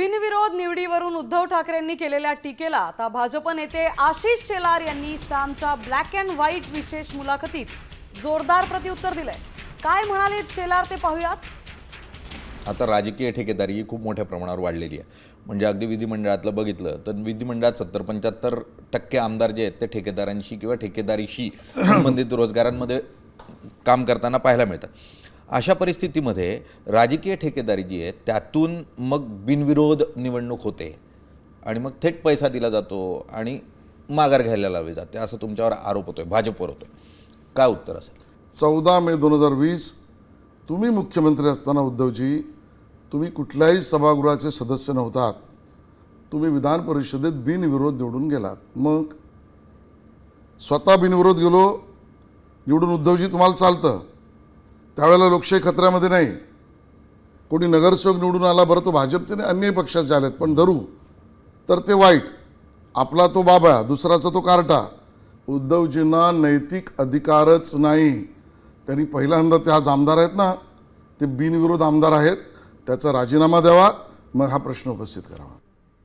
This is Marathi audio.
बिनविरोध निवडीवरून उद्धव ठाकरेंनी केलेल्या टीकेला आता भाजप नेते आशिष शेलार यांनी सामच्या ब्लॅक अँड व्हाईट विशेष मुलाखतीत जोरदार प्रत्युत्तर दिलंय. काय म्हणाले शेलार ते पाहूयात. आता राजकीय ठेकेदारी ही खूप मोठ्या प्रमाणावर वाढलेली आहे. म्हणजे अगदी विधिमंडळातलं बघितलं तर विधिमंडळात 70-75% आमदार जे आहेत ते ठेकेदारांशी किंवा ठेकेदारीशी संबंधित रोजगारांमध्ये काम करताना पाहायला मिळतात. अशा परिस्थितीमध्ये राजकीय ठेकेदारी जी आहे त्यातून मग बिनविरोध निवडणूक होते आणि मग थेट पैसा दिला जातो आणि माघार घ्यायला लावली जाते, असं तुमच्यावर आरोप होतोय, भाजपवर होतोय. काय उत्तर असेल? 14 मे 2020 तुम्ही मुख्यमंत्री असताना उद्धवजी, तुम्ही कुठल्याही सभागृहाचे सदस्य नव्हतात. तुम्ही विधान परिषदेत बिनविरोध निवडून गेलात. मग स्वतः बिनविरोध गेलो निवडून उद्धवजी, तुम्हाला चालतं. त्यावेळेला लोकशाही खतऱ्यामध्ये नाही. कोणी नगरसेवक निवडून आला, बरं तो भाजपचे नाही अन्य पक्षाचे आलेत, पण धरू तर ते वाईट. आपला तो बाबा, दुसराचा तो कार्टा. उद्धवजींना नैतिक अधिकारच नाही. त्यांनी पहिल्यांदा ते आज आमदार आहेत ना, ते बिनविरोध आमदार आहेत, त्याचा राजीनामा द्यावा, मग हा प्रश्न उपस्थित करावा.